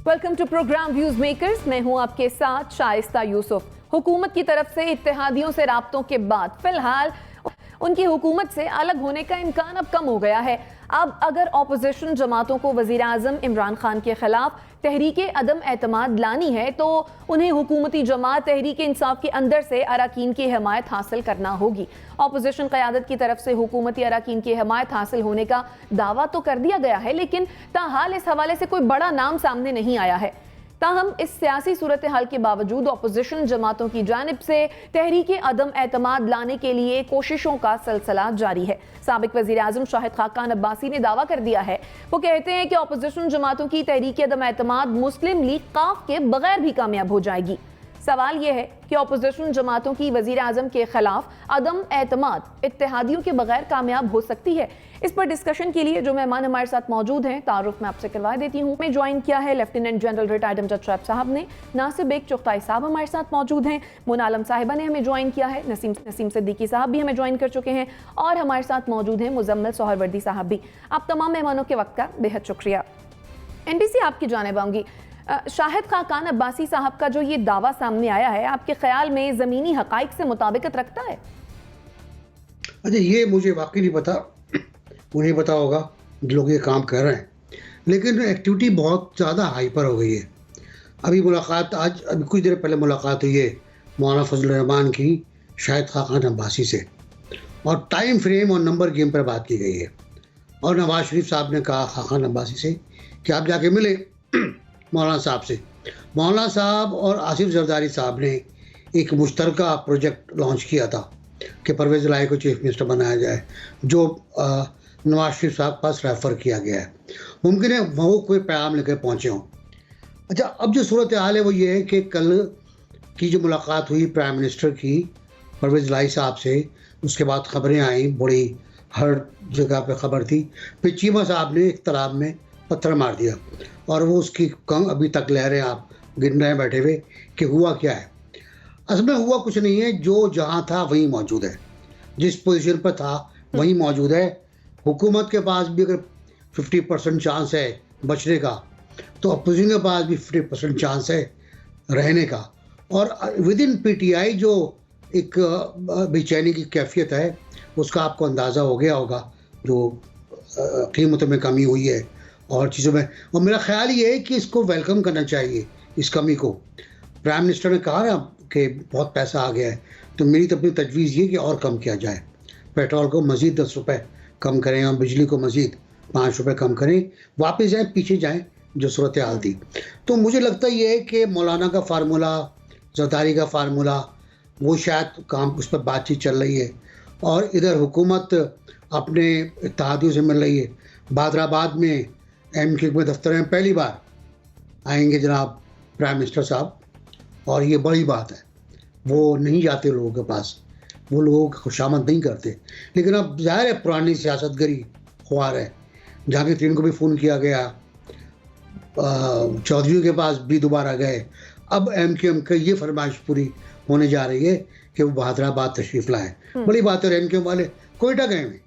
Welcome to programme views makers. मैं हूं आपके साथ शाइस्ता यूसुफ। हुकूमत की तरफ से इत्तेहादियों से राब्तों के बाद फिलहाल उनकी हुकूमत से अलग होने का इम्कान अब कम हो गया है। अब अगर ऑपोजिशन जमातों को वज़ीर आज़म इमरान खान के खिलाफ तहरीक अदम एतमाद लानी है तो उन्हें हुकूमती जमात तहरीक इंसाफ के अंदर से अरकान की हिमायत हासिल करना होगी। ऑपोजिशन क़यादत की तरफ से हुकूमती अरकान की हिमायत हासिल होने का दावा तो कर दिया गया है, लेकिन ताहाल इस हवाले से कोई बड़ा नाम सामने नहीं आया है। ताहम इस सियासी सूरत हाल के बावजूद अपोजिशन जमातों की जानिब से तहरीक अदम एतमाद लाने के लिए कोशिशों का सिलसिला जारी है। साबिक वज़ीर आज़म शाहिद खाकान अब्बासी ने दावा कर दिया है, वो कहते हैं कि अपोजिशन जमातों की तहरीक अदम एतमाद मुस्लिम लीग काफ के बगैर भी कामयाब हो जाएगी। सवाल यह है कि अपोजिशन जमातों की वज़ीर आज़म के खिलाफ अदम एतमाद इत्तेहादियों के बगैर कामयाब हो सकती है। इस पर डिस्कशन के लिए जो मेहमान हमारे साथ मौजूद हैं, तारुफ में आपसे करवा देती हूँ। मैं ज्वाइन किया है lieutenant general retired Amjad Shoaib साहब ने, नासिर बेग चुगताई साहब हमारे साथ मौजूद हैं, मुना आलम साहिबा ने हमें ज्वाइन किया है, नसीम सिद्दीकी साहब भी हमें ज्वाइन कर चुके हैं और हमारे साथ मौजूद हैं मुजम्मिल सोहरवर्दी साहब भी। आप तमाम मेहमानों के वक्त का बेहद शुक्रिया। NDC आपकी जानिब आऊँगी। शाहिद खाकान अब्बासी साहब का जो ये दावा सामने आया है, आपके ख्याल में ज़मीनी हक़ाइक़ से मुताबिकत रखता है? अच्छा, ये मुझे वाकई नहीं पता, उन्हें पता होगा जो लोग ये काम कर रहे हैं, लेकिन एक्टिविटी बहुत ज़्यादा हाइपर हो गई है। अभी कुछ देर पहले मुलाकात हुई है मौलाना फजल रहमान की शाहिद खाकान अब्बासी से, और टाइम फ्रेम और नंबर गेम पर बात की गई है। और नवाज शरीफ साहब ने कहा खाकान अब्बासी से कि आप जाके मिले मौलाना साहब से। मौलाना साहब और आसिफ जरदारी साहब ने एक मुश्तरका प्रोजेक्ट लॉन्च किया था कि परवेज़ इलाही को चीफ मिनिस्टर बनाया जाए, जो नवाज शरीफ साहब के पास रेफ़र किया गया है। मुमकिन है वो कोई पैगाम लेकर पहुँचे हों। अच्छा, अब जो सूरत हाल है वो ये है कि कल की जो मुलाकात हुई प्राइम मिनिस्टर की परवेज़ इलाही साहब से, उसके बाद ख़बरें आई, बड़ी हर जगह पे ख़बर थी। फिर चीमा साहब ने एक तालाब में पत्थर मार दिया और वो उसकी अभी तक लहरें आप गिन रहे हैं बैठे हुए कि हुआ क्या है। असल में हुआ कुछ नहीं है, जो जहाँ था वहीं मौजूद है, जिस पोजीशन पर था वहीं मौजूद है। हुकूमत के पास भी अगर 50% चांस है बचने का, तो अपोजिशन के पास भी 50% चांस है रहने का। और विद इन PTI जो एक बेचैनी की कैफियत है, उसका आपको अंदाज़ा हो गया होगा, जो कीमतों में कमी हुई है और चीज़ों में। और मेरा ख्याल ये है कि इसको वेलकम करना चाहिए, इस कमी को। प्राइम मिनिस्टर ने कहा ना कि बहुत पैसा आ गया है, तो मेरी तो अपनी तजवीज़ ये कि और कम किया जाए। पेट्रोल को मज़ीद 10 रुपये कम करें और बिजली को मज़ीद 5 रुपये कम करें, वापस जाएँ, पीछे जाएँ जो सूरत हाल थी। तो मुझे लगता ये है कि मौलाना का फार्मूला, जरदारी का फार्मूला, वो शायद काम उस पर बातचीत चल रही है। और इधर हुकूमत अपने इत्तेहादियों से मिल रही है। बादराबाद में MQ में दफ्तर में पहली बार आएंगे जनाब प्राइम मिनिस्टर साहब, और ये बड़ी बात है। वो नहीं जाते लोगों के पास, वो लोगों की खुशामद नहीं करते। लेकिन अब ज़ाहिर है पुरानी सियासतगरी ख्वार है। जहांगीर को भी फ़ोन किया गया, चौधरी के पास भी दोबारा गए। अब MQM की ये फरमाइश पूरी होने जा रही है कि वो बहादराबाद तशरीफ़ लाएँ। बड़ी बात है। MQM वाले कोयटा गए हैं,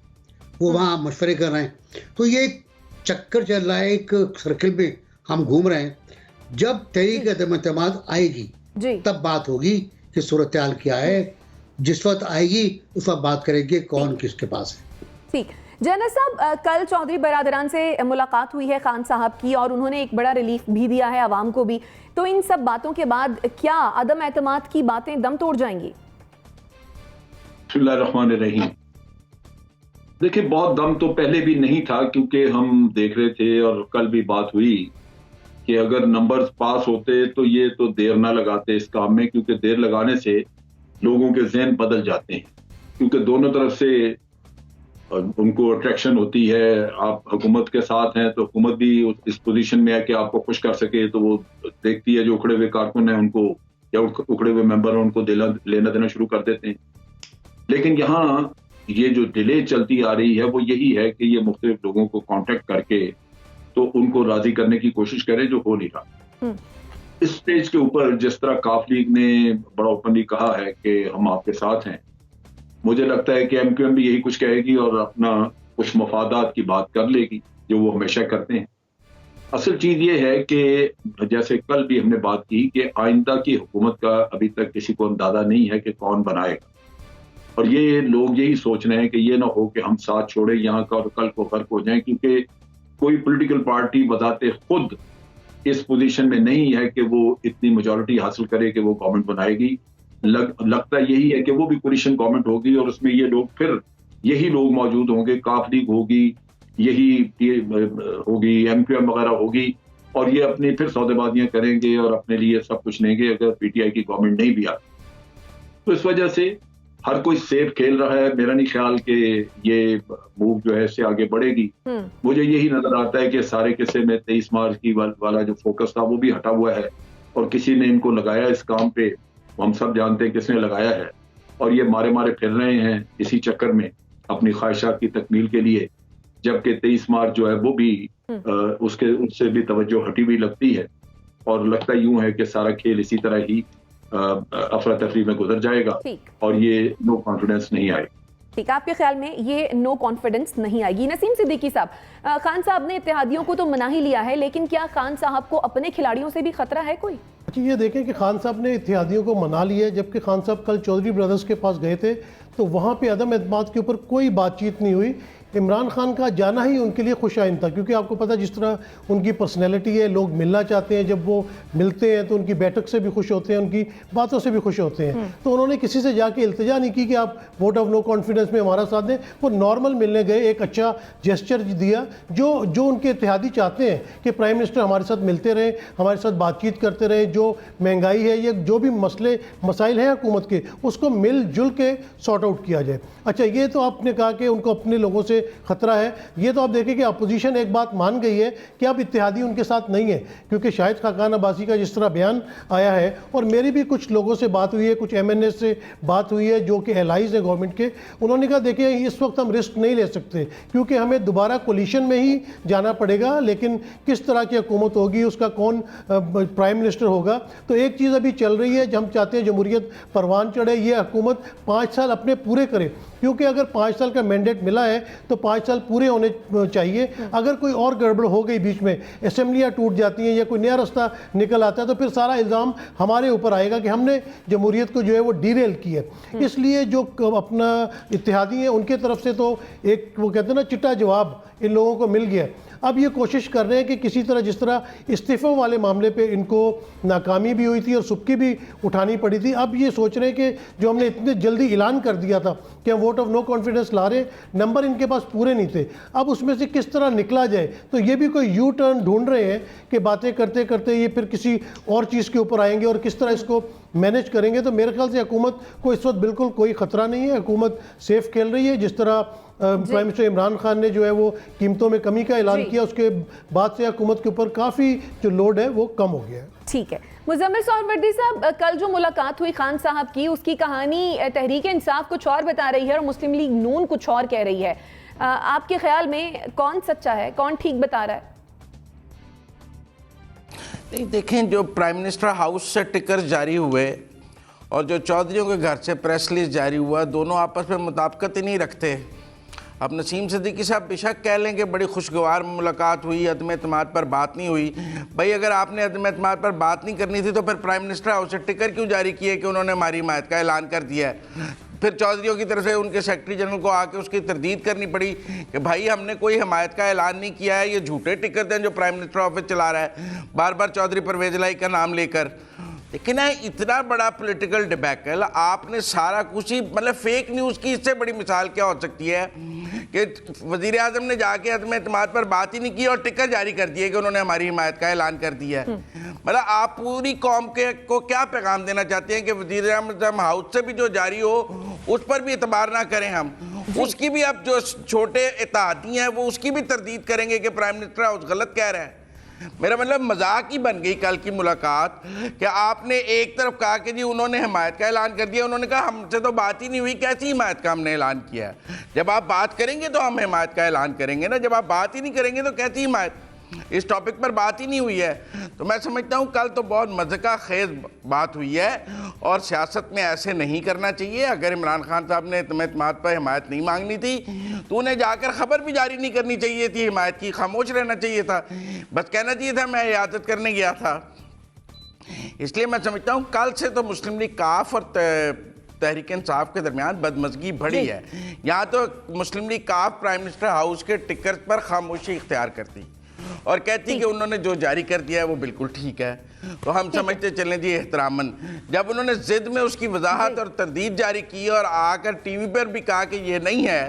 वो वहाँ मशवरे कर रहे हैं। तो ये एक चक्कर चल रहा है, एक सर्किल में हम घूम रहे हैं। जब तहरीक अदम एतमाद आएगी तब बात होगी कि सूरत हाल क्या है। जिस वक्त आएगी उस वक्त बात करेंगे कौन किसके पास है। ठीक। जनरल साहब, कल चौधरी बरादरान से मुलाकात हुई है खान साहब की, और उन्होंने एक बड़ा रिलीफ भी दिया है आवाम को भी। तो इन सब बातों के बाद क्या अदम एतमाद की बातें दम तोड़ जाएंगी? बिस्मिल्लाहिर्रहमानिर्रहीम। देखिए, बहुत दम तो पहले भी नहीं था, क्योंकि हम देख रहे थे और कल भी बात हुई कि अगर नंबर्स पास होते तो ये तो देर ना लगाते इस काम में, क्योंकि देर लगाने से लोगों के जहन बदल जाते हैं। क्योंकि दोनों तरफ से उनको अट्रैक्शन होती है। आप हुकूमत के साथ हैं तो हुकूमत भी इस पोजीशन में है कि आपको खुश कर सके, तो वो देखती है जो उखड़े हुए कारकुन हैं उनको, या उखड़े हुए मेंबर हैं उनको लेना देना शुरू कर देते हैं। लेकिन यहाँ ये जो डिले चलती आ रही है वो यही है कि ये मुख्तलिफ लोगों को कांटेक्ट करके तो उनको राजी करने की कोशिश करें, जो हो नहीं रहा। इस स्टेज के ऊपर जिस तरह काफ लीग ने बड़ा ओपनली कहा है कि हम आपके साथ हैं, मुझे लगता है कि MQM भी यही कुछ कहेगी और अपना कुछ मफादात की बात कर लेगी, जो वो हमेशा करते हैं। असल चीज ये है कि जैसे कल भी हमने बात की कि आइंदा की हुकूमत का अभी तक किसी को अंदाजा नहीं है कि कौन बनाएगा, और ये लोग यही सोच रहे हैं कि ये ना हो कि हम साथ छोड़े यहाँ का और कल को फर्क हो जाए, क्योंकि कोई पॉलिटिकल पार्टी बताते खुद इस पोजीशन में नहीं है कि वो इतनी मेजॉरिटी हासिल करे कि वो गवर्नमेंट बनाएगी। लगता यही है कि वो भी कोलिशन गवर्नमेंट होगी और उसमें ये लोग फिर यही लोग मौजूद होंगे, काफ लीग होगी, यही होगी, एमक्यूएम वगैरह होगी, और ये अपनी फिर सौदेबाजियां करेंगे और अपने लिए सब कुछ लेंगे अगर पीटीआई की गवर्नमेंट नहीं भी आती। तो इस वजह से हर कोई सेफ खेल रहा है। मेरा नहीं ख्याल कि ये मूव जो है इससे आगे बढ़ेगी। मुझे यही नजर आता है कि सारे किस्से में 23 मार्च की वाला जो फोकस था वो भी हटा हुआ है और किसी ने इनको लगाया इस काम पे, हम सब जानते हैं किसने लगाया है, और ये मारे मारे फिर रहे हैं इसी चक्कर में अपनी ख्वाहिशात की तकमील के लिए, जबकि 23 मार्च जो है वो भी उससे भी तवज्जो हटी हुई लगती है, और लगता यूं है कि सारा खेल इसी तरह ही अफरा तफरी में गुजर जाएगा और ये नो कॉन्फिडेंस नहीं आएगा। ठीक, आपके ख्याल में ये नो कॉन्फिडेंस नहीं आएगी। नसीम सिद्दीकी साहब, खान साहब ने इत्तेहादियों को तो मना ही लिया है, लेकिन क्या खान साहब को अपने खिलाड़ियों से भी खतरा है कोई? ये देखें कि खान साहब ने इत्तेहादियों को मना लिया है, जबकि खान साहब कल चौधरी ब्रदर्स के पास गए थे तो वहाँ पे अदम एतमाद के ऊपर कोई बातचीत नहीं हुई। इमरान खान का जाना ही उनके लिए खुशाइन था, क्योंकि आपको पता जिस तरह उनकी पर्सनैलिटी है, लोग मिलना चाहते हैं, जब वो मिलते हैं तो उनकी बैठक से भी खुश होते हैं, उनकी बातों से भी खुश होते हैं। तो उन्होंने किसी से जाके इल्तिजा नहीं की कि आप वोट ऑफ नो कॉन्फिडेंस में हमारा साथ दें। वो नॉर्मल मिलने गए, एक अच्छा जेस्चर दिया जो उनके इत्तेहादी चाहते हैं कि प्राइम मिनिस्टर हमारे साथ मिलते रहें, हमारे साथ बातचीत करते रहें, जो महंगाई है या जो भी मसाइल हैं हुकूमत के, उसको मिलजुल के सॉर्ट आउट किया जाए। अच्छा, ये तो आपने कहा कि उनको अपने लोगों से खतरा है। ये तो आप देखें कि अपोजिशन एक बात मान गई है कि अब इत्तेहादी उनके साथ नहीं है, क्योंकि शाहिद खाकान अब्बासी का जिस तरह बयान आया है, और मेरी भी कुछ लोगों से बात हुई है, कुछ MNA से बात हुई है जो कि एलाइज है गवर्नमेंट के, उन्होंने कहा देखिए इस वक्त हम रिस्क नहीं ले सकते क्योंकि हमें दोबारा कोलिशन में ही जाना पड़ेगा, लेकिन किस तरह की हुकूमत होगी, उसका कौन प्राइम मिनिस्टर होगा। तो एक चीज़ अभी चल रही है, हम चाहते हैं जमहूरियत परवान चढ़े, ये हुकूमत 5 साल अपने पूरे करे, क्योंकि अगर 5 साल का मैंडेट मिला है तो 5 साल पूरे होने चाहिए। अगर कोई और गड़बड़ हो गई, बीच में असेंबलियाँ टूट जाती हैं या कोई नया रास्ता निकल आता है, तो फिर सारा इल्ज़ाम हमारे ऊपर आएगा कि हमने जमहूरियत को जो है वो डीरेल किया। इसलिए जो अपना इत्तेहादी हैं उनके तरफ से तो एक वो कहते हैं ना चिट्टा जवाब इन लोगों को मिल गया। अब ये कोशिश कर रहे हैं कि किसी तरह, जिस तरह इस्तीफ़ों वाले मामले पे इनको नाकामी भी हुई थी और सुबकी भी उठानी पड़ी थी, अब ये सोच रहे हैं कि जो हमने इतने जल्दी ऐलान कर दिया था कि हम वोट ऑफ नो कॉन्फिडेंस ला रहे हैं, नंबर इनके पास पूरे नहीं थे, अब उसमें से किस तरह निकला जाए। तो ये भी कोई यू टर्न ढूंढ रहे हैं कि बातें करते करते ये फिर किसी और चीज़ के ऊपर आएंगे और किस तरह इसको मैनेज करेंगे। तो मेरे ख्याल से हुकूमत को इस वक्त बिल्कुल कोई ख़तरा नहीं है, हुकूमत सेफ खेल रही है। जिस तरह प्राइम मिनिस्टर इमरान खान ने जो है वो कीमतों में कमी का ऐलान किया, उसके बाद से हुकूमत के ऊपर काफ़ी जो लोड है वो कम हो गया है। ठीक है, मुज़म्मिल सोहरावर्दी साहब, कल जो मुलाकात हुई खान साहब की, उसकी कहानी तहरीक इंसाफ कुछ और बता रही है और मुस्लिम लीग नून कुछ और कह रही है। आपके ख्याल में कौन सच्चा है, कौन ठीक बता रहा है? नहीं, देखें, जो प्राइम मिनिस्टर हाउस से टिकर्स जारी हुए और जो चौधरियों के घर से प्रेस रिलीज जारी हुआ, दोनों आपस में मुताबिकत ही नहीं रखते। अब नसीम सिद्दीकी साहब बेशक कह लें कि बड़ी खुशगवार मुलाकात हुई, अदम एतमाद पर बात नहीं हुई। भाई अगर आपने अदम एतमाद पर बात नहीं करनी थी तो फिर प्राइम मिनिस्टर हाउस से टिकर क्यों जारी किए कि उन्होंने हमारी हिमायत का ऐलान कर दिया है? फिर चौधरियों की तरफ से उनके सेक्रेटरी जनरल को आके उसकी तरदीद करनी पड़ी कि भाई हमने कोई हिमायत का ऐलान नहीं किया है, ये झूठे टिकट हैं जो प्राइम मिनिस्टर ऑफिस चला रहा है बार बार चौधरी परवेज लाई का नाम लेकर। लेकिन इतना बड़ा पॉलिटिकल डिबैकल, आपने सारा कुछ ही मतलब फेक न्यूज़ की इससे बड़ी मिसाल क्या हो सकती है कि वज़ीर आज़म ने जाके अदम एतमाद पर बात ही नहीं की और टिकट जारी कर दिए कि उन्होंने हमारी हिमायत का ऐलान कर दिया है। मतलब आप पूरी कौम को क्या पैगाम देना चाहते हैं कि वज़ीर आज़म हाउस से भी जो जारी हो उस पर भी एतबार ना करें हम, उसकी भी अब जो छोटे इत्तेहादी हैं वो उसकी भी तरदीद करेंगे कि प्राइम मिनिस्टर हाउस गलत कह रहे हैं? मेरा मतलब मजाक ही बन गई कल की मुलाकात कि आपने एक तरफ कहा कि जी उन्होंने हिमायत का ऐलान कर दिया, उन्होंने कहा हमसे तो बात ही नहीं हुई, कैसी हिमायत का हमने ऐलान किया है? जब आप बात करेंगे तो हम हिमायत का ऐलान करेंगे ना, जब आप बात ही नहीं करेंगे तो कैसी हिमायत? इस टॉपिक पर बात ही नहीं हुई है। तो मैं समझता हूँ कल तो बहुत मज़े का खेज बात हुई है और सियासत में ऐसे नहीं करना चाहिए। अगर इमरान खान साहब ने तुम्हें इत्तेमाद पर हिमायत नहीं मांगनी थी तो उन्हें जाकर खबर भी जारी नहीं करनी चाहिए थी हिमायत की, खामोश रहना चाहिए था, बस कहना चाहिए था मैं इयादत करने गया था। इसलिए मैं समझता हूँ कल से तो मुस्लिम लीग काफ और तहरीक इंसाफ के दरमियान बदमज़गी बढ़ी है। यहाँ तो मुस्लिम लीग काफ प्राइम मिनिस्टर हाउस के टिकट पर खामोशी इख्तियार करती और कहती कि उन्होंने जो जारी कर दिया है वो बिल्कुल ठीक है। तो हम समझते चलें जी एहतरामन, जब उन्होंने जिद में उसकी वजाहत और तरदीद जारी की और आकर टीवी पर भी कहा कि ये नहीं है,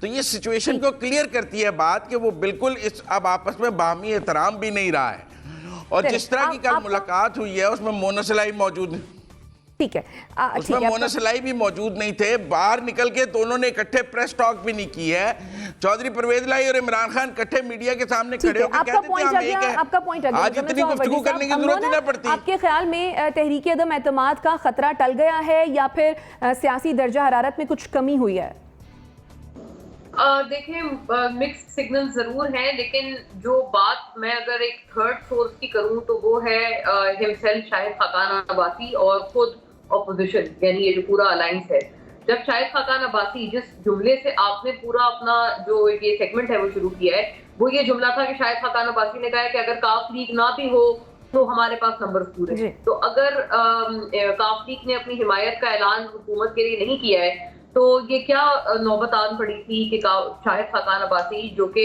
तो ये सिचुएशन को क्लियर करती है बात कि वो बिल्कुल इस अब आपस में बाहमी एहतराम भी नहीं रहा है। और जिस तरह की कल मुलाकात हुई है उसमें मोना सलाई मौजूद, ठीक है, उसमें मोना सलाई भी मौजूद नहीं थे। बाहर निकल के दोनों ने इकट्ठे प्रेस टॉक भी नहीं की है। चौधरी परवेज लाई और इमरान खान इकट्ठे मीडिया के सामने खड़े होकर कहते थे हम एक हैं। आपका पॉइंट आज इतनी गुफ्तगू करने की जरूरत ही ना पड़ती। आपके ख्याल में तहरीक अदम एतमाद का खतरा टल गया है या फिर सियासी दर्जा हरारत में कुछ कमी हुई है? देखिए, मिक्स्ड सिग्नल जरूर हैं, लेकिन जो बात मैं अगर एक थर्ड सोर्स की करूं तो वो है हिमसेल्फ शाहिद खाकान अब्बासी और खुद ऑपोजिशन, यानी ये जो पूरा अलायंस है। जब शाहिद खाकान अब्बासी जिस जुमले से आपने पूरा अपना जो ये सेगमेंट है वो शुरू किया है, वो ये जुमला था कि शाहिद खाकान अब्बासी ने कहा कि अगर काफ लीग ना भी हो तो हमारे पास नंबर पूरे। तो अगर काफ लीग ने अपनी हिमायत का ऐलान हुकूमत के लिए नहीं किया है तो ये क्या नौबत आन पड़ी थी कि शाहिद खाकान अब्बासी, जो कि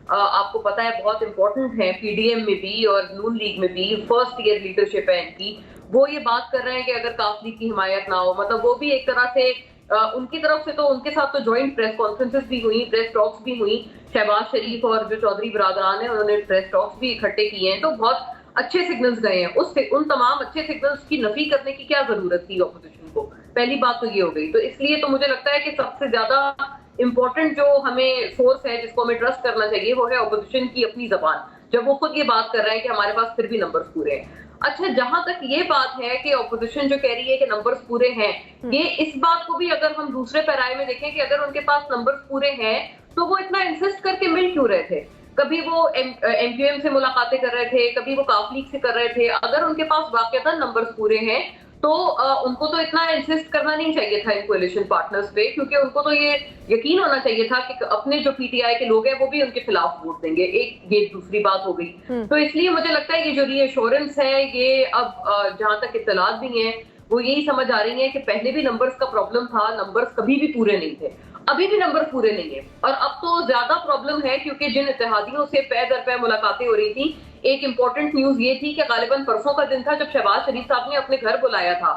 आपको पता है बहुत इंपॉर्टेंट है पीडीएम में भी और नून लीग में भी, फर्स्ट ईयर लीडरशिप है इनकी, वो ये बात कर रहे हैं कि अगर काफ लीग की हिमायत ना हो, मतलब वो भी एक तरह से उनकी तरफ से तो उनके साथ तो ज्वाइंट प्रेस कॉन्फ्रेंसेस भी हुई, प्रेस टॉक्स भी हुई, शहबाज शरीफ और जो चौधरी बरादरान है उन्होंने प्रेस टॉक्स भी इकट्ठे किए हैं, तो बहुत अच्छे सिग्नल्स गए हैं। उन तमाम अच्छे सिग्नल्स की नफी करने की क्या जरूरत थी ऑपोजिशन को? पहली बात तो ये हो गई। तो इसलिए तो मुझे लगता है कि सबसे ज्यादा इंपॉर्टेंट जो हमें सोर्स है जिसको हमें ट्रस्ट करना चाहिए वो है ऑपोजिशन की अपनी जबान, जब वो खुद ये बात कर रहे हैं कि हमारे पास फिर भी नंबर्स पूरे हैं। अच्छा, जहां तक ये बात है कि ऑपोजिशन जो कह रही है कि नंबर्स पूरे हैं, ये इस बात को भी अगर हम दूसरे पैराए में देखें कि अगर उनके पास नंबर्स पूरे हैं तो वो इतना इंसिस्ट करके मिल क्यों रहे थे? कभी वो एमक्यूएम से मुलाकातें कर रहे थे, कभी वो काफ लीग से कर रहे थे। अगर उनके पास वाकईतन नंबर्स पूरे हैं तो उनको तो इतना इंसिस्ट करना नहीं चाहिए था इन कोalition पार्टनर्स पे, क्योंकि उनको तो ये यकीन होना चाहिए था कि अपने जो पीटीआई के लोग हैं वो भी उनके खिलाफ वोट देंगे। एक ये दूसरी बात हो गई। तो इसलिए मुझे लगता है ये जो रीअश्योरेंस है ये अब जहां तक इत्तलात भी हैं वो यही समझ आ रही है कि पहले भी नंबर्स का प्रॉब्लम था, नंबर्स कभी भी पूरे नहीं थे, अभी भी नंबर पूरे नहीं है। और अब तो ज्यादा प्रॉब्लम है क्योंकि जिन इत्तेहादियों से पै दर पै मुलाकातें हो रही थी, एक इंपॉर्टेंट न्यूज ये थी कि गालिबन परसों का दिन था जब शहबाज शरीफ साहब ने अपने घर बुलाया था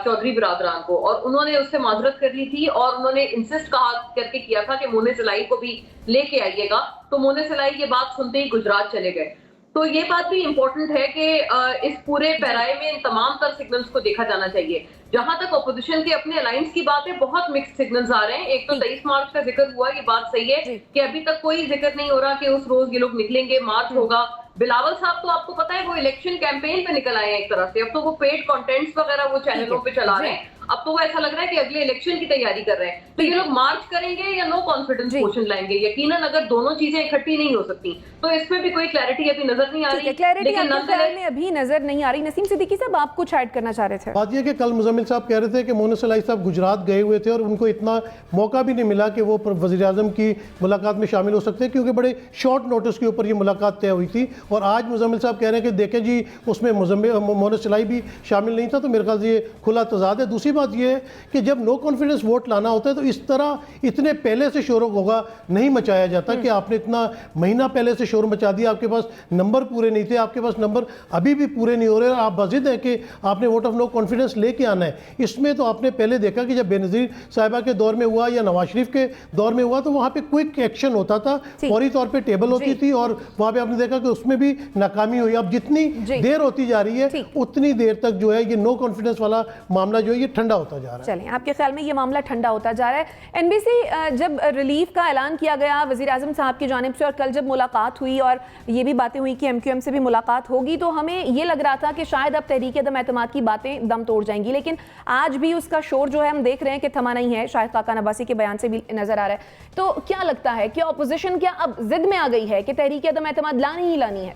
चौधरी बरादरान को, और उन्होंने उससे माजरत कर ली थी और उन्होंने इंसिस्ट करके किया था कि मोने सलाई को भी लेके आइएगा। तो मोने सलाई ये बात सुनते ही गुजरात चले गए। तो ये बात भी इंपॉर्टेंट है कि इस पूरे पैराए में इन तमाम तर सिग्नल्स को देखा जाना चाहिए। जहां तक ऑपोजिशन के अपने अलायंस की बात है, बहुत मिक्स्ड सिग्नल्स आ रहे हैं। एक तो 23 मार्च का जिक्र हुआ, ये बात सही है कि अभी तक कोई जिक्र नहीं हो रहा कि उस रोज ये लोग निकलेंगे, मार्च होगा। बिलावल साहब तो आपको पता है वो इलेक्शन कैंपेन पे निकल आए हैं एक तरह से। अब तो वो पेड कंटेंट्स वगैरह वो चैनलों पे चला रहे हैं। अब तो वो ऐसा लग रहा है कि अगले इलेक्शन की तैयारी कर रहे हैं। तो ये लोग मार्च करेंगे या नो कॉन्फिडेंस मोशन लाएंगे? यकीनन अगर दोनों चीजें इकट्ठी नहीं हो सकती तो इसमें भी कोई क्लैरिटी अभी नजर नहीं आ रही। लेकिन में अभी नजर नहीं आ रही। नसीम सिद्दीकी साहब, आप कुछ ऐड करना चाह रहे थे? बात यह कि कल मुजम्मिल साहब कह रहे थे कि मोना सलाई साहब गुजरात गए हुए थे और उनको इतना मौका भी नहीं मिला कि वो वज़ीर-ए-आज़म की मुलाकात में शामिल हो सकते हैं, क्योंकि बड़े शॉर्ट नोटिस के ऊपर ये मुलाकात तय हुई थी। और आज मुजम्मिल साहब कह रहे हैं कि देखें जी उसमें मोना सलाई भी शामिल नहीं था। तो मेरे ख्याल से ये खुला तजाद है। दूसरी बात ये है कि जब नो कॉन्फिडेंस वोट लाना होता है तो इस तरह इतने पहले से शोर होगा नहीं मचाया जाता कि आपने इतना महीना पहले से शोर मचा दिया, आपके पास नंबर पूरे नहीं थे, आपके पास नंबर अभी भी पूरे नहीं हो रहे, आप बज़िद हैं कि आपने वोट ऑफ नो कॉन्फिडेंस लेके आना है। इसमें तो आपने पहले देखा कि जब बेनज़ीर साहिबा के दौर में हुआ या नवाज शरीफ के दौर में हुआ तो वहाँ पे क्विक एक्शन होता था, फौरी तौर पे टेबल होती थी और वहाँ पे आपने देखा कि उसमें भी नाकामी हुई। अब जितनी देर होती जा रही है उतनी देर तक जो है ये नो कॉन्फिडेंस वाला मामला जो है ये ठंडा ठंडा होता जा रहा है। चलें, आपके ख्याल में ये मामला ठंडा होता जा रहा है। एनबीसी जब रिलीफ का ऐलान किया गया वज़ीर आज़म साहब की जानिब से और कल जब मुलाकात हुई और ये भी बातें हुई कि MQM से भी मुलाकात होगी, तो हमें ये लग रहा था कि शायद अब तहरीक अदम एतमाद की बातें दम तोड़ जाएंगी, लेकिन आज भी उसका शोर जो है हम देख रहे हैं कि थमा नहीं है। शाहिद खाकान अब्बासी के बयान से भी नजर आ रहा है। तो क्या लगता है कि अपोजिशन क्या अब जिद में आ गई है कि तहरीक अदम एतमाद लानी ही लानी है?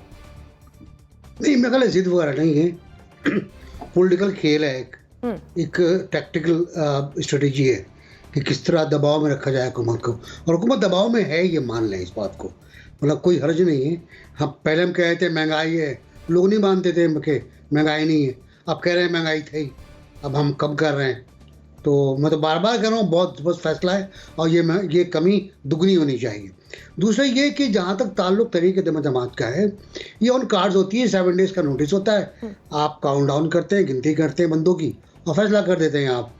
नहीं, मेरे ख्याल जिद वगैरह नहीं है। पॉलिटिकल खेल है, एक टैक्टिकल स्ट्रेटेजी है कि किस तरह दबाव में रखा जाए हुकूमत को, और हुकूमत दबाव में है, ये मान लें इस बात को, मतलब कोई हर्ज नहीं है। हम पहले हम कह रहे थे महंगाई है, लोग नहीं मानते थे कि महंगाई नहीं है, अब कह रहे हैं महंगाई थी, अब हम कम कर रहे हैं। तो मैं तो बार बार कह रहा हूँ, बहुत बस फैसला है और ये कमी दुगनी होनी चाहिए। दूसरा ये कि जहाँ तक ताल्लुक तहरीक अदम एतमाद का है, ये ऑन कार्ड्स होती है, 7 डेज़ का नोटिस होता है, आप काउंट डाउन करते हैं, गिनती करते हैं बंदों की और फैसला कर देते हैं आप।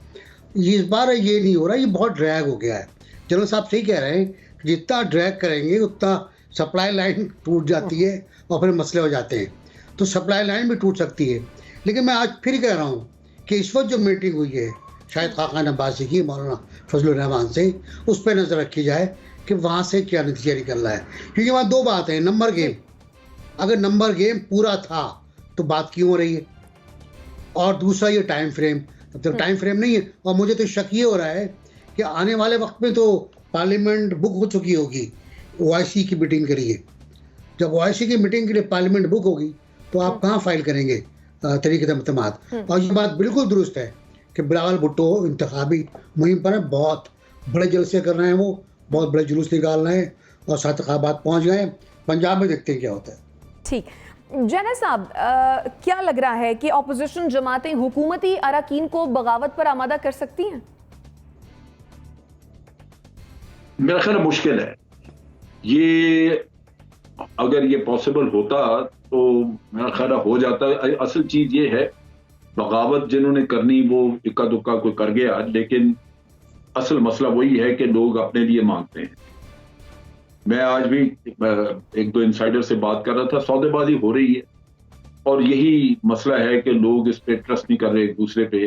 ये इस बार ये नहीं हो रहा, ये बहुत ड्रैग हो गया है। जनरल साहब सही कह रहे हैं, जितना ड्रैग करेंगे उतना सप्लाई लाइन टूट जाती है और फिर मसले हो जाते हैं। तो सप्लाई लाइन भी टूट सकती है। लेकिन मैं आज फिर कह रहा हूँ कि इस वक्त जो मीटिंग हुई है शाहिद खाकान अब्बासी की मौलाना फजलुर रहमान से, उस पर नज़र रखी जाए कि वहाँ से क्या नतीजा निकलना है। क्योंकि वहाँ दो बात है, नंबर गेम, अगर नंबर गेम पूरा था तो बात क्यों हो रही है, और दूसरा ये टाइम फ्रेम, तब तक टाइम फ्रेम नहीं है। और मुझे तो शक ये हो रहा है कि आने वाले वक्त में तो पार्लियामेंट बुक हो चुकी होगी OIC की मीटिंग के लिए। जब OIC की मीटिंग के लिए पार्लियामेंट बुक होगी तो आप कहाँ फाइल करेंगे तहरीक अदम एतमाद। और ये बात बिल्कुल दुरुस्त है कि बिलावल भुट्टो इंतखाबी मुहिम पर है, बहुत बड़े जलसे कर रहे हैं, वो बहुत बड़े जुलूस निकाल रहे हैं और सातखाबाद पहुँच गए। पंजाब में देखते हैं क्या होता है। ठीक, जैना साहब, क्या लग रहा है कि अपोजिशन जमातें हुकूमती अरकान को बगावत पर आमादा कर सकती हैं? मेरा ख्याल मुश्किल है ये। अगर ये पॉसिबल होता तो मेरा ख्याल हो जाता। असल चीज ये है, बगावत जिन्होंने करनी वो इक्का दुक्का कोई कर गया, लेकिन असल मसला वही है कि लोग अपने लिए मांगते हैं। मैं आज भी एक दो इनसाइडर से बात कर रहा था, सौदेबाजी हो रही है और यही मसला है कि लोग इस पे ट्रस्ट नहीं कर रहे एक दूसरे पे,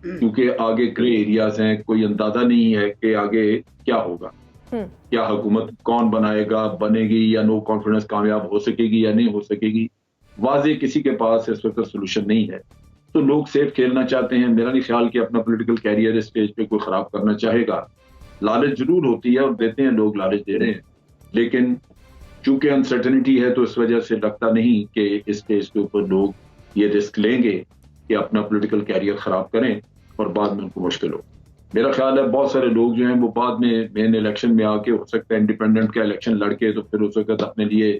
क्योंकि आगे ग्रे एरियाज हैं, कोई अंदाजा नहीं है कि आगे क्या होगा, क्या हुकूमत कौन बनाएगा, बनेगी या नो कॉन्फिडेंस कामयाब हो सकेगी या नहीं हो सकेगी। वाज़ेह किसी के पास इस वक्त सोल्यूशन नहीं है, तो लोग सेफ खेलना चाहते हैं। मेरा नहीं ख्याल कि अपना पॉलिटिकल कैरियर इस स्टेज पे कोई खराब करना चाहेगा। लालच जरूर होती है और देते हैं लोग, लालच दे रहे हैं, लेकिन चूंकि अनसर्टेनिटी है तो इस वजह से लगता नहीं कि इस स्टेज के ऊपर लोग ये रिस्क लेंगे कि अपना पॉलिटिकल कैरियर खराब करें और बाद में उनको मुश्किल हो। मेरा ख्याल है बहुत सारे लोग जो हैं वो बाद में मेन इलेक्शन में आके, हो सकता है इंडिपेंडेंट का इलेक्शन लड़के, तो फिर उस वक्त अपने लिए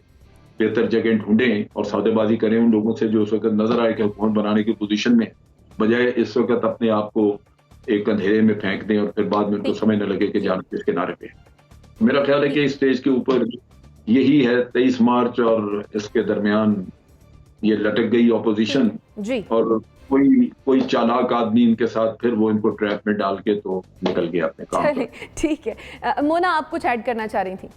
बेहतर जगह ढूंढें और सौदेबाजी करें उन लोगों से जो उस वक्त नजर आए कि हुकूमत बनाने की पोजीशन में, बजाय इस वक्त अपने आप को एक अंधेरे में फेंक दें और फिर बाद में उनको समझने लगे कि जान किस किनारे पे। मेरा ख्याल है कि इस स्टेज के ऊपर यही है, 23 मार्च और इसके दरमियान ये लटक गई ऑपोजिशन, और कोई चालाक आदमी इनके साथ फिर वो इनको ट्रैप में डाल के तो निकल गया अपने काम पर। ठीक है, मोना आप कुछ ऐड करना चाह रही थी?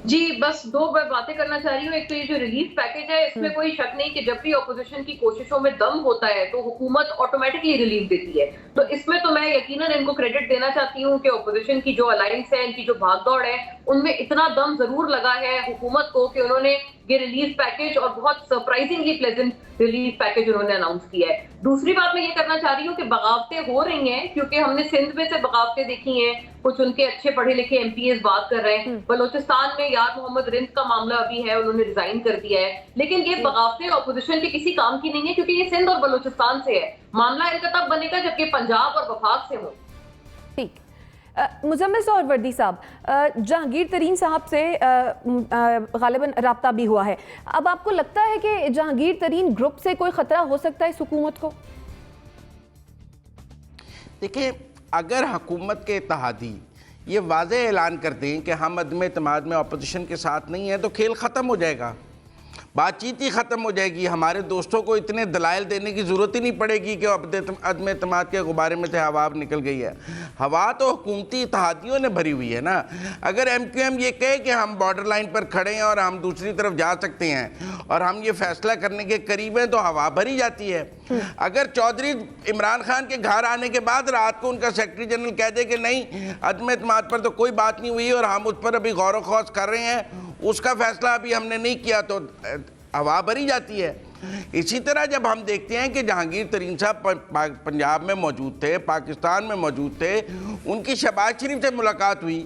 जी, बस दो बातें करना चाह रही हूँ। एक तो ये जो रिलीफ पैकेज है, इसमें कोई शक नहीं कि जब भी ऑपोजिशन की कोशिशों में दम होता है तो हुकूमत ऑटोमेटिकली रिलीफ देती है। तो इसमें तो मैं यकीनन इनको क्रेडिट देना चाहती हूँ कि ऑपोजिशन की जो अलायंस है, इनकी जो भागदौड़ है, उनमें इतना दम जरूर लगा है हुकूमत को कि उन्होंने ये रिलीफ पैकेज, और बहुत सरप्राइजिंगली प्लेजेंट रिलीफ पैकेज उन्होंने अनाउंस किया है। दूसरी बात मैं ये करना चाह रही हूँ कि बगावतें हो रही हैं, क्योंकि हमने सिंध में से बगावतें देखी हैं, कुछ उनके अच्छे पढ़े लिखे MPs बात कर रहे हैं। बलोचिस्तान में यार मोहम्मद रिंद का मामला अभी है, उन्होंने रिजाइन कर दिया है। लेकिन ये बगावतें ऑपोजिशन के किसी काम की नहीं है, क्योंकि ये सिंध और बलोचिस्तान से है। मामला इनका तब बनेगा जबकि पंजाब और वफाक से हो। ठीक, मुजम्मिल और वर्दी साहब, जहांगीर तरीन साहब से गालिबन राब्ता भी हुआ है। अब आपको लगता है कि जहांगीर तरीन ग्रुप से कोई खतरा हो सकता है इस हुकूमत को? देखिए, अगर हुकूमत के इत्तेहादी ये वाज़ेह ऐलान कर दें कि हम अदम एतमाद में अपोजिशन के साथ नहीं है तो खेल ख़त्म हो जाएगा। बातचीत ही ख़त्म हो जाएगी। हमारे दोस्तों को इतने दलाइल देने की ज़रूरत ही नहीं पड़ेगी कि अदम एतमाद के गुब्बारे में से हवा निकल गई है। हवा तो हुकूमती इत्तेहादियों ने भरी हुई है ना। अगर MQM ये कहे कि हम बॉर्डर लाइन पर खड़े हैं और हम दूसरी तरफ जा सकते हैं और हम ये फैसला करने के करीब हैं, तो हवा भरी जाती है। अगर चौधरी इमरान खान के घर आने के बाद रात को उनका सेक्रेटरी जनरल कह दे कि नहीं, अदम एतमाद पर तो कोई बात नहीं हुई और हम उस पर अभी गौर व खौज कर रहे हैं, उसका फैसला अभी हमने नहीं किया, तो हवा भरी जाती है। इसी तरह जब हम देखते हैं कि जहांगीर तरीन साहब पंजाब में मौजूद थे, पाकिस्तान में मौजूद थे, उनकी शहबाज शरीफ से मुलाकात हुई,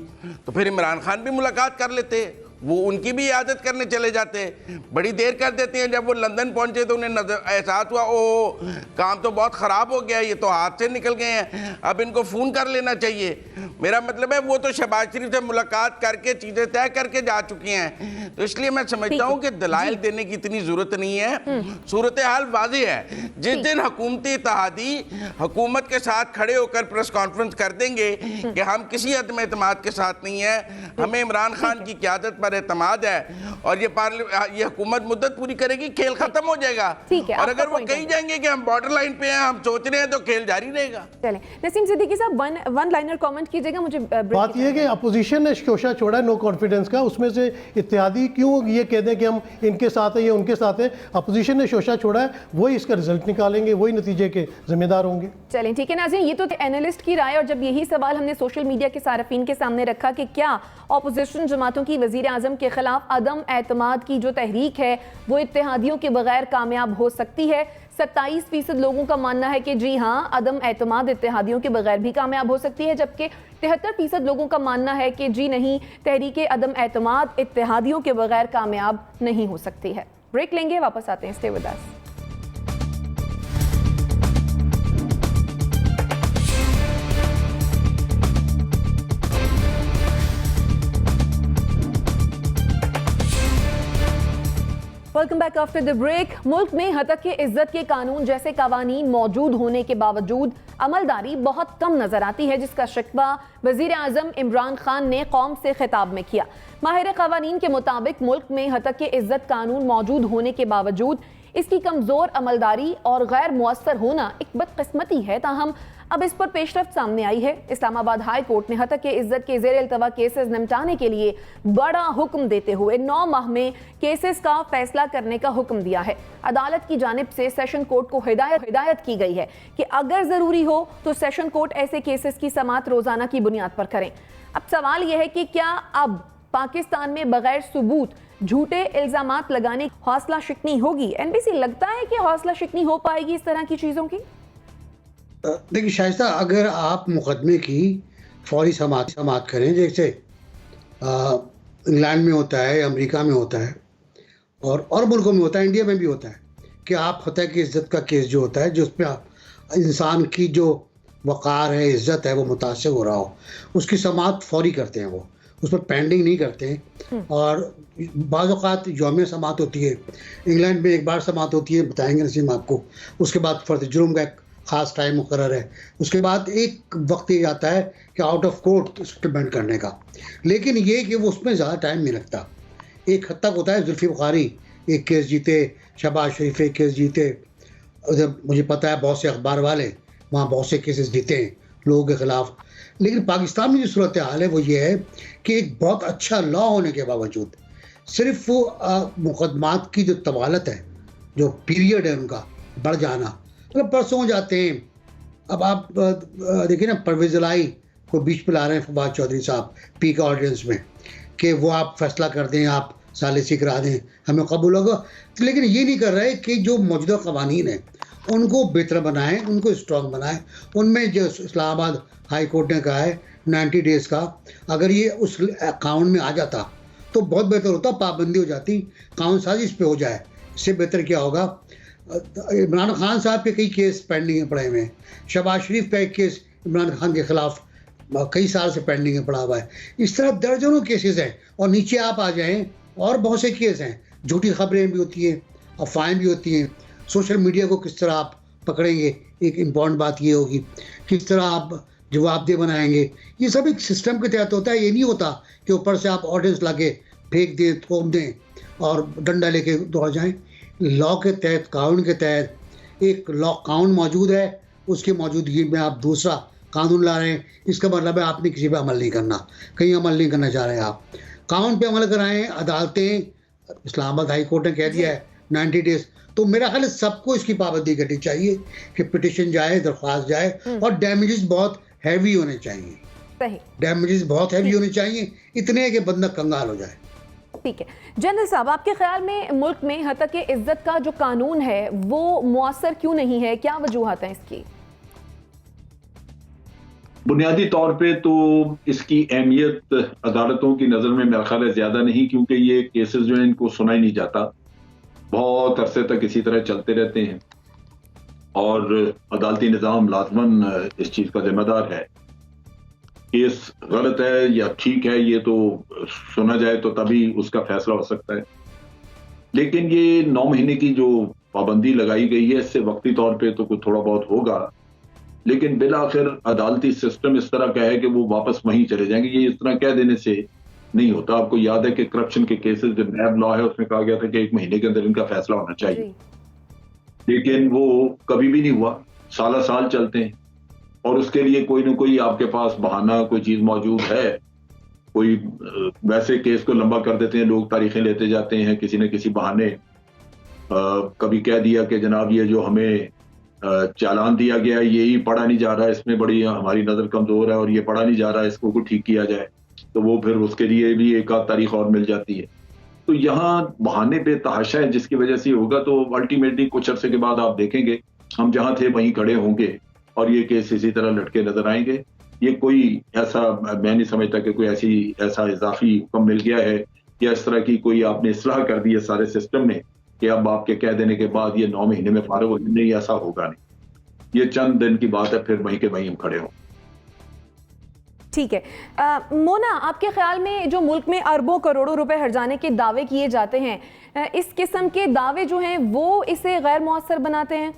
तो फिर इमरान खान भी मुलाकात कर लेते, वो उनकी भी इयादत करने चले जाते। बड़ी देर कर देते हैं। जब वो लंदन पहुंचे तो उन्हें एहसास हुआ ओ काम तो बहुत ख़राब हो गया, ये तो हाथ से निकल गए हैं, अब इनको फ़ोन कर लेना चाहिए। मेरा मतलब है वो तो शहबाज शरीफ से मुलाकात करके चीज़ें तय करके जा चुकी हैं। तो इसलिए मैं समझता हूँ कि दलाइल देने की इतनी ज़रूरत नहीं है। सूरत हाल वाज़ेह है। जिस दिन हुकूमती इत्तेहादी हुकूमत के साथ खड़े होकर प्रेस कॉन्फ्रेंस कर देंगे कि हम किसी अदम एतमाद के साथ नहीं है, हमें इमरान खान की क़यादत पर एतमाद है और ये हुकूमत मुद्दत पूरी करेगी, खेल खत्म हो जाएगा। और अगर वो कही जाएंगे कि हम बॉर्डर लाइन पे हैं, हम सोच रहे हैं, तो खेल जारी रहेगा। चलें, नसीम सिद्दीकी साहब वन लाइनर कमेंट कीजिएगा। मुझे बात यह है कि अपोजिशन ने शोशा छोड़ा है नो कॉन्फिडेंस का, उसमें से इत्तेहादी क्यों ये कह दें कि हम इनके साथ हैं या उनके साथ हैं। अपोजिशन ने शोशा छोड़ा है, वही इसका रिजल्ट निकालेंगे, वही नतीजे के जिम्मेदार होंगे। चलें, ठीक है नाज़रीन, ये तो एनालिस्ट की राय। और जब यही सवाल हमने सोशल मीडिया के सार्फिन के सामने रखा कि क्या ऑपोजिशन जमातों की वज़ीर आज़म के खिलाफ अदम एतमाद की जो तहरीक है वो इत्तेहादियों के बगैर कामयाब हो सकती है, 27% लोगों का मानना है कि जी हाँ, अदम एतमाद इत्तेहादियों के बगैर भी कामयाब हो सकती है, जबकि 73% लोगों का मानना है कि जी नहीं, तहरीक अदम एतमाद इत्तेहादियों के बगैर कामयाब नहीं हो सकती है। ब्रेक लेंगे, वापस आते हैं, stay with us. Welcome back after the break. मुल्क में हतक इज्जत के कानून जैसे कवानीन मौजूद होने के बावजूद अमलदारी बहुत कम नजर आती है, जिसका शिकवा वजीर आजम इमरान खान ने कौम से खिताब में किया। माहिर कवानीन के मुताबिक मुल्क में हतक इज्जत कानून मौजूद होने के बावजूद इसकी कमजोर अमलदारी और गैर मुअस्सर होना एक बदकिस्मती है। ताहम अब इस पर पेशरफ्त सामने आई है। इस्लामाबाद हाई कोर्ट ने हतक इज्जत के ज़ेर इल्तवा केसेस निपटाने के लिए बड़ा हुक्म देते हुए 9 माह में केसेस का फैसला करने का हुक्म दिया है। अदालत की जानिब से सेशन कोर्ट को हिदायत की गई है कि अगर ज़रूरी हो तो सेशन कोर्ट ऐसे केसेस की समाअत रोज़ाना की बुनियाद पर करें। अब सवाल यह है कि क्या अब पाकिस्तान में बगैर सबूत झूठे इल्जामात लगाने की हौसला शिकनी होगी? NBC लगता है कि हौसला शिकनी हो पाएगी इस तरह की चीज़ों की? देखिए शाइस्ता, अगर आप मुकदमे की फौरी समाअत करें, जैसे इंग्लैंड में होता है, अमेरिका में होता है और मुल्कों में होता है, इंडिया में भी होता है, कि आप हत्या की इज्जत का केस जो होता है, जो उसमें इंसान की जो वक़ार है, इज्जत है, वो मुतासर हो रहा हो, उसकी समाअत फौरी करते हैं, वो उस पर पेंडिंग नहीं करते हैं। और बाज़ औक़ात यौमिया समाअत होती है, इंग्लैंड में एक बार समाअत होती है, बताएंगे नसीम आपको। उसके बाद फ़र्द जुर्म का एक ख़ास टाइम मुकर्रर है, उसके बाद एक वक्त ये आता है कि आउट ऑफ कोर्ट सेटलमेंट करने का। लेकिन ये कि वो उसमें ज़्यादा टाइम नहीं लगता। एक हद तक होता है, जुल्फ़ी बुखारी एक केस जीते, शहबाज शरीफ एक केस जीते, उधर मुझे पता है बहुत से अखबार वाले वहाँ बहुत से केसेस जीते हैं लोगों के ख़िलाफ़। लेकिन पाकिस्तान में जो सूरत हाल है वो ये है कि एक बहुत अच्छा लॉ होने के बावजूद सिर्फ वो मुकदमात की जो तवालत है, जो पीरियड है उनका बढ़ जाना, मतलब बरसों हो जाते हैं। अब आप देखिए ना, परवेज़ इलाही को बीच में ला रहे हैं फवाद चौधरी साहब पीक ऑडियंस में कि वो आप फैसला कर दें, आप सालिसी करा दें, हमें कबूल होगा। लेकिन ये नहीं कर रहे कि जो मौजूदा क़वानीन हैं उनको बेहतर बनाएं, उनको स्ट्रॉन्ग बनाएं। उनमें जो इस्लामाबाद हाई कोर्ट ने कहा है 90 डेज़ का, अगर ये उस कानून में आ जाता तो बहुत बेहतर होता, पाबंदी हो जाती, कानून साजी इस पर हो जाए। इससे बेहतर क्या होगा? इमरान खान साहब के कई केस पेंडिंग पड़े हुए हैं, शहबाज शरीफ का एक केस इमरान खान के ख़िलाफ़ कई साल से पेंडिंग में पड़ा हुआ है। इस तरह दर्जनों केसेस हैं। और नीचे आप आ जाएं और बहुत से केस हैं, झूठी खबरें भी होती हैं, अफवाहें भी होती हैं। सोशल मीडिया को किस तरह आप पकड़ेंगे, एक इम्पॉर्टेंट बात ये होगी, किस तरह आप जवाबदेह बनाएंगे। ये सब एक सिस्टम के तहत होता है। ये नहीं होता कि ऊपर से आप ऑडियंस लाके फेंक दें, थोप दें। और डंडा लेके दौड़ जाएं। लॉ के तहत, कानून के तहत एक लॉ कानून मौजूद है, उसकी मौजूदगी में आप दूसरा कानून ला रहे हैं, इसका मतलब है आपने किसी पे अमल नहीं करना, कहीं अमल नहीं करना चाह रहे हैं आप। कानून पे अमल कराएं। अदालतें, इस्लामाबाद हाई कोर्ट ने कह दिया है 90 डेज, तो मेरा ख्याल है सबको इसकी पाबंदी करनी चाहिए कि पिटिशन जाए, दरख्वास्त जाए, और डैमेजेस बहुत हैवी होने चाहिए। सही, डैमेजेस बहुत हैवी होने चाहिए, इतने कि बंदा कंगाल हो जाए। ठीक है जनरल साहब, आपके ख्याल में मुल्क में हतक इज्जत का जो कानून है वो मुअस्सर क्यों नहीं है, क्या वजूहत हैं इसकी? बुनियादी तौर पे तो इसकी अहमियत अदालतों की नज़र में मेरा ख्याल है ज़्यादा नहीं, क्योंकि ये केसेस जो हैं इनको सुना ही नहीं जाता, बहुत अरसे तक इसी तरह चलते रहते हैं और अदालती निज़ाम लाजमन इस चीज़ का जिम्मेदार है। केस गलत है या ठीक है ये तो सुना जाए तो तभी उसका फैसला हो सकता है। लेकिन ये 9 महीने की जो पाबंदी लगाई गई है, इससे वक्ती तौर पे तो कुछ थोड़ा बहुत होगा, लेकिन बिलाखिर अदालती सिस्टम इस तरह का है कि वो वापस वहीं चले जाएंगे। ये इस तरह कह देने से नहीं होता। आपको याद है कि करप्शन के केसेस जो नैब लॉ है उसमें कहा गया था कि 1 महीने के अंदर इनका फैसला होना चाहिए, लेकिन वो कभी भी नहीं हुआ, साल चलते हैं और उसके लिए कोई ना कोई आपके पास बहाना, कोई चीज मौजूद है। कोई वैसे केस को लंबा कर देते हैं लोग, तारीखें लेते जाते हैं किसी न किसी बहाने। कभी कह दिया कि जनाब ये जो हमें चालान दिया गया है यही पढ़ा नहीं जा रहा है, इसमें बड़ी हमारी नज़र कमज़ोर है और ये पढ़ा नहीं जा रहा है, इसको ठीक किया जाए, तो वो फिर उसके लिए भी एक आध तारीख और मिल जाती है। तो यहाँ बहाने पे तहाशा है, जिसकी वजह से होगा तो अल्टीमेटली कुछ अरसे के बाद आप देखेंगे हम जहाँ थे वहीं खड़े होंगे और ये केस इसी तरह लटके नजर आएंगे। ये कोई ऐसा, मैं नहीं समझता कि कोई ऐसा इजाफी हुक्म मिल गया है या इस तरह की कोई आपने इस्लाह कर दी है सारे सिस्टम में कि अब आपके कह देने के बाद ये 9 महीने में फारिग हो, नहीं, ऐसा होगा नहीं। ये चंद दिन की बात है, फिर वहीं के वहीं हम खड़े हों। ठीक है मोना, आपके ख्याल में जो मुल्क में अरबों करोड़ों रुपए हर्जाने के दावे किए जाते हैं, इस किस्म के दावे जो हैं वो इसे गैर मुअस्सर बनाते हैं?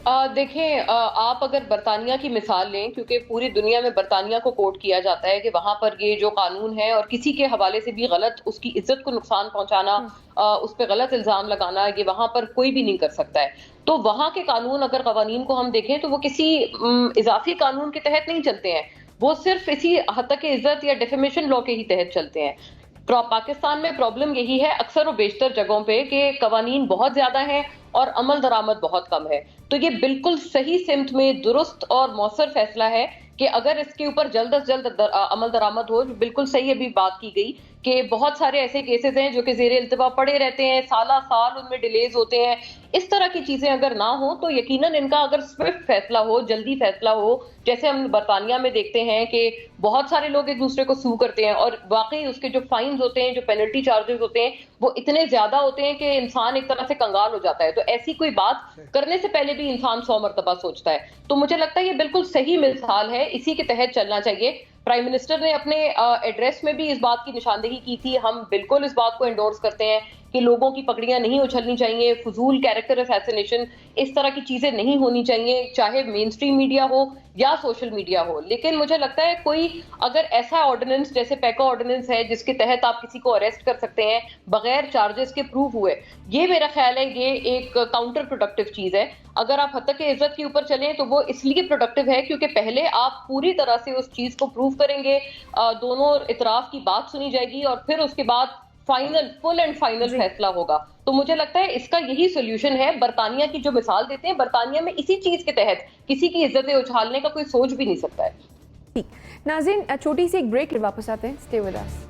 देखें, आप अगर बरतानिया की मिसाल लें, क्योंकि पूरी दुनिया में बरतानिया को कोट किया जाता है कि वहां पर ये जो कानून है और किसी के हवाले से भी गलत उसकी इज्जत को नुकसान पहुंचाना, उस पर गलत इल्जाम लगाना, ये वहां पर कोई भी नहीं कर सकता है। तो वहां के कानून, अगर कवानीन को हम देखें तो वो किसी इजाफी कानून के तहत नहीं चलते हैं, वो सिर्फ इसी हतक इज्जत या डिफेमेशन लॉ के ही तहत चलते हैं। पाकिस्तान में प्रॉब्लम यही है अक्सर और बेशतर जगहों पे कि कवानीन बहुत ज्यादा हैं और अमल दरामद बहुत कम है। तो ये बिल्कुल सही सिमत में दुरुस्त और मौसर फैसला है कि अगर इसके ऊपर जल्द से जल्द अमल दरामद हो। बिल्कुल सही अभी बात की गई कि बहुत सारे ऐसे केसेस हैं जो कि ज़ेरे इल्तिबा पड़े रहते हैं, साल उनमें डिलेज होते हैं। इस तरह की चीजें अगर ना हो तो यकीनन इनका अगर स्विफ्ट फैसला हो, जल्दी फैसला हो, जैसे हम बरतानिया में देखते हैं कि बहुत सारे लोग एक दूसरे को सू करते हैं और वाकई उसके जो फाइन्स होते हैं, जो पेनल्टी चार्जेस होते हैं, वो इतने ज्यादा होते हैं कि इंसान एक तरह से कंगाल हो जाता है। तो ऐसी कोई बात करने से पहले भी इंसान 100 मरतबा सोचता है। तो मुझे लगता है ये बिल्कुल सही मिसाल है, इसी के तहत चलना चाहिए। प्राइम मिनिस्टर ने अपने एड्रेस में भी इस बात की निशानदेही की थी। हम बिल्कुल इस बात को एंडोर्स करते हैं कि लोगों की पकड़ियां नहीं उछलनी चाहिए, फजूल कैरेक्टर असैसिनेशन, इस तरह की चीजें नहीं होनी चाहिए, चाहे मेन स्ट्रीम मीडिया हो या सोशल मीडिया हो। लेकिन मुझे लगता है कोई अगर ऐसा ऑर्डिनेंस जैसे पैका ऑर्डिनेंस है जिसके तहत आप किसी को अरेस्ट कर सकते हैं बगैर चार्जेस के प्रूफ हुए, ये मेरा ख्याल है ये एक काउंटर प्रोडक्टिव चीज है। अगर आप हद तक इज्जत के ऊपर चलें तो वो इसलिए प्रोडक्टिव है क्योंकि पहले आप पूरी तरह से उस चीज को प्रूव करेंगे, दोनों इतराफ की बात सुनी जाएगी और फिर उसके बाद फुल एंड फाइनल फैसला होगा। तो मुझे लगता है इसका यही सोल्यूशन है। बरतानिया की जो मिसाल देते हैं, बरतानिया में इसी चीज के तहत किसी की इज्जतें उछालने का कोई सोच भी नहीं सकता है। ठीक, नाज़रीन छोटी सी एक ब्रेक, वापस आते हैं, stay with us.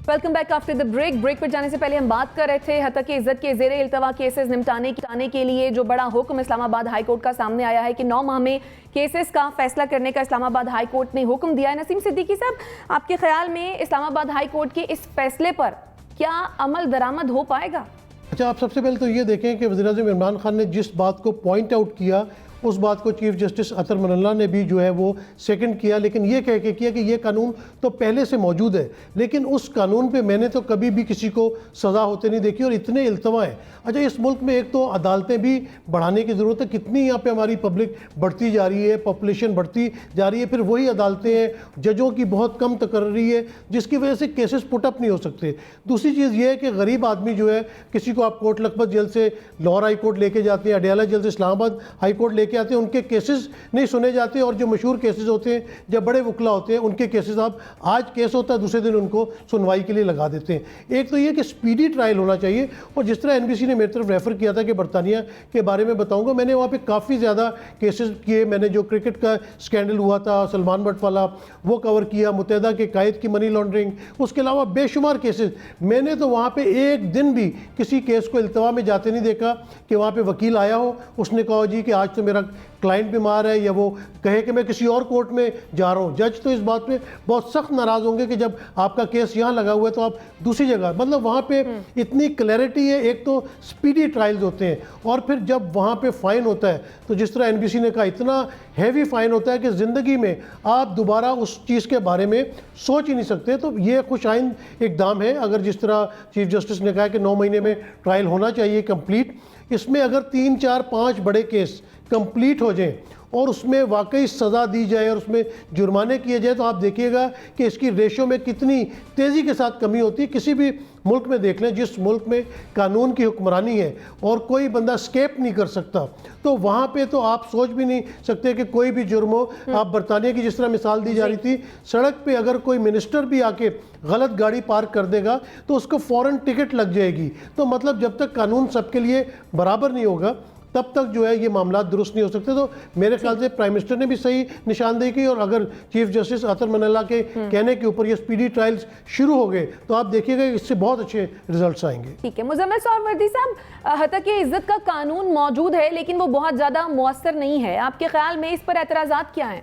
Welcome back after the break. Break पर जाने से पहले हम बात कर रहे थे हतक की इज्जत के ज़ेरे इल्तवा केसेस निपटाने के लिए जो बड़ा हुक्म इस्लामाबाद हाई कोर्ट का सामने आया है कि 9 माह में केसेस का फैसला करने का इस्लामाबाद हाई कोर्ट ने हुक्म दिया है। नसीम सिद्दीकी साहब, आपके ख्याल में इस्लामाबाद हाई कोर्ट के इस फैसले पर क्या अमल दरामद हो पाएगा? अच्छा, आप सबसे पहले तो ये देखें कि वज़ीर-ए-आज़म इमरान खान ने जिस बात को पॉइंट आउट किया उस बात को चीफ जस्टिस अतर मनल्ला ने भी जो है वो सेकंड किया, लेकिन ये कह के किया कि ये कानून तो पहले से मौजूद है, लेकिन उस कानून पे मैंने तो कभी भी किसी को सज़ा होते नहीं देखी और इतने इल्तवा हैं। अच्छा, इस मुल्क में एक तो अदालतें भी बढ़ाने की ज़रूरत है, कितनी यहाँ पे हमारी पब्लिक बढ़ती जा रही है, पॉपुलेशन बढ़ती जा रही है, फिर वही अदालतें हैं, जजों की बहुत कम तकर्री है, जिसकी वजह से केसेस पुटअप नहीं हो सकते। दूसरी चीज़ ये है कि गरीब आदमी जो है, किसी को आप कोट लखपत जेल से लाहौर हाई कोर्ट लेके जाते हैं, अडयाला जेल से इस्लामाबाद हाई कोर्ट लेके आते हैं, उनके केसेस नहीं सुने जाते, और जो मशहूर केसेस होते हैं, जब बड़े वकला होते हैं, उनके केसेस आप आज केस होता है दूसरे दिन उनको सुनवाई के लिए लगा देते हैं। एक तो ये कि स्पीडी ट्रायल होना चाहिए, और जिस तरह NBC ने मेरी तरफ रेफ़र किया था कि बरतानिया के बारे में बताऊंगा, मैंने वहाँ पे काफ़ी ज़्यादा केसेस किए। मैंने जो क्रिकेट का स्कैंडल हुआ था सलमान बट वाला, वो कवर किया, मुत्तहदा के कायद की मनी लॉन्ड्रिंग, उसके अलावा बेशुमार केसेस। मैंने तो वहाँ पे एक दिन भी किसी केस को इल्तवा में जाते नहीं देखा कि वहाँ पे वकील आया हो, उसने कहा जी कि आज तो मेरा क्लाइंट बीमार है, या वो कहे कि मैं किसी और कोर्ट में जा रहा हूँ। जज तो इस बात पे बहुत सख्त नाराज़ होंगे कि जब आपका केस यहाँ लगा हुआ है तो आप दूसरी जगह, मतलब वहाँ पे इतनी क्लैरिटी है। एक तो स्पीडी ट्रायल्स होते हैं, और फिर जब वहाँ पे फ़ाइन होता है तो जिस तरह NBC ने कहा इतना हैवी फ़ाइन होता है कि ज़िंदगी में आप दोबारा उस चीज़ के बारे में सोच ही नहीं सकते। तो ये खुशाइन इक़दाम है। अगर जिस तरह चीफ जस्टिस ने कहा कि 9 महीने में ट्रायल होना चाहिए कंप्लीट, इसमें अगर 3, 4, 5 बड़े केस कंप्लीट हो जाएं और उसमें वाकई सज़ा दी जाए और उसमें जुर्माने किए जाए, तो आप देखिएगा कि इसकी रेशो में कितनी तेज़ी के साथ कमी होती है। किसी भी मुल्क में देख लें, जिस मुल्क में कानून की हुक्मरानी है और कोई बंदा स्केप नहीं कर सकता, तो वहाँ पे तो आप सोच भी नहीं सकते कि कोई भी जुर्म हो। आप बरतानिया की जिस तरह मिसाल दी जा रही थी, सड़क पे अगर कोई मिनिस्टर भी आके गलत गाड़ी पार्क कर देगा तो उसको फ़ौरन टिकट लग जाएगी। तो मतलब जब तक कानून सबके लिए बराबर नहीं होगा, तब तक जो है ये मामला दुरुस्त नहीं हो सकते। तो मेरे ख्याल से प्राइम मिनिस्टर ने भी सही निशानदेही की, और अगर चीफ जस्टिस अतर मनल्ला के कहने के ऊपर ये स्पीडी ट्रायल्स शुरू हो गए तो आप देखिएगा इससे बहुत अच्छे रिजल्ट्स आएंगे। ठीक है मुजम्मिल सोहरावर्दी साहब, हत्ता कि इज्जत का कानून मौजूद है लेकिन वो बहुत ज़्यादा मुअस्सर नहीं है, आपके ख्याल में इस पर एतराज़ात क्या हैं?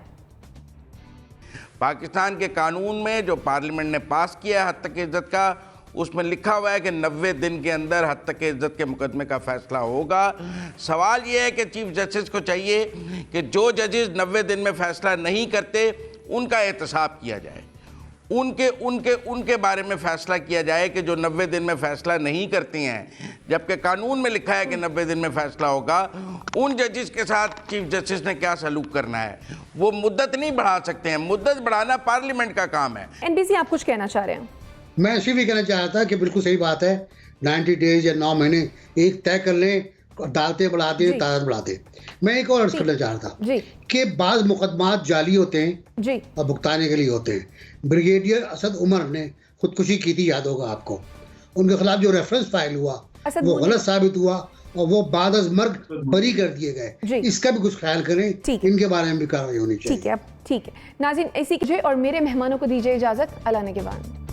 पाकिस्तान के कानून में जो पार्लियामेंट ने पास किया है हत्या की इज्जत का, उसमें लिखा हुआ है कि 90 दिन के अंदर हत्या की इज्जत के मुकदमे का फैसला होगा। सवाल ये है कि चीफ जस्टिस को चाहिए कि जो जजेस 90 दिन में फैसला नहीं करते उनका एहतसाब किया जाए, उनके बारे में फैसला किया जाए कि जो 90 दिन में फैसला नहीं करती हैं, जबकि कानून में लिखा है कि 90 दिन में फैसला होगा। उन जजेस के साथ चीफ जस्टिस ने क्या सलूक करना है? वो मुद्दत नहीं बढ़ा सकते हैं, मुद्दत बढ़ाना पार्लियामेंट का काम है। NBC आप कुछ कहना चाह रहे हैं? मैं इसी भी कहना चाह रहा था कि बिल्कुल सही बात है, 90 डेज या 9 महीने एक तय कर लें, अदालतें बढ़ा दें, तादाद बढ़ा दें। मैं एक और अर्ज करना चाह रहा था कि बाज़ मुकदमात जाली होते हैं और भुगताने के लिए होते हैं। ब्रिगेडियर असद उमर ने खुदकुशी की थी, याद होगा आपको, उनके खिलाफ जो रेफरेंस फाइल हुआ वो गलत साबित हुआ और वो बाद अज़ मर्ग बरी कर दिए गए। इसका भी कुछ ख्याल करें, इनके बारे में भी कार्रवाई होनी चाहिए। ठीक है, ठीक है नाज़रीन, इसी और मेरे मेहमानों को दीजिए इजाज़त। अल्लाह ने के बाद।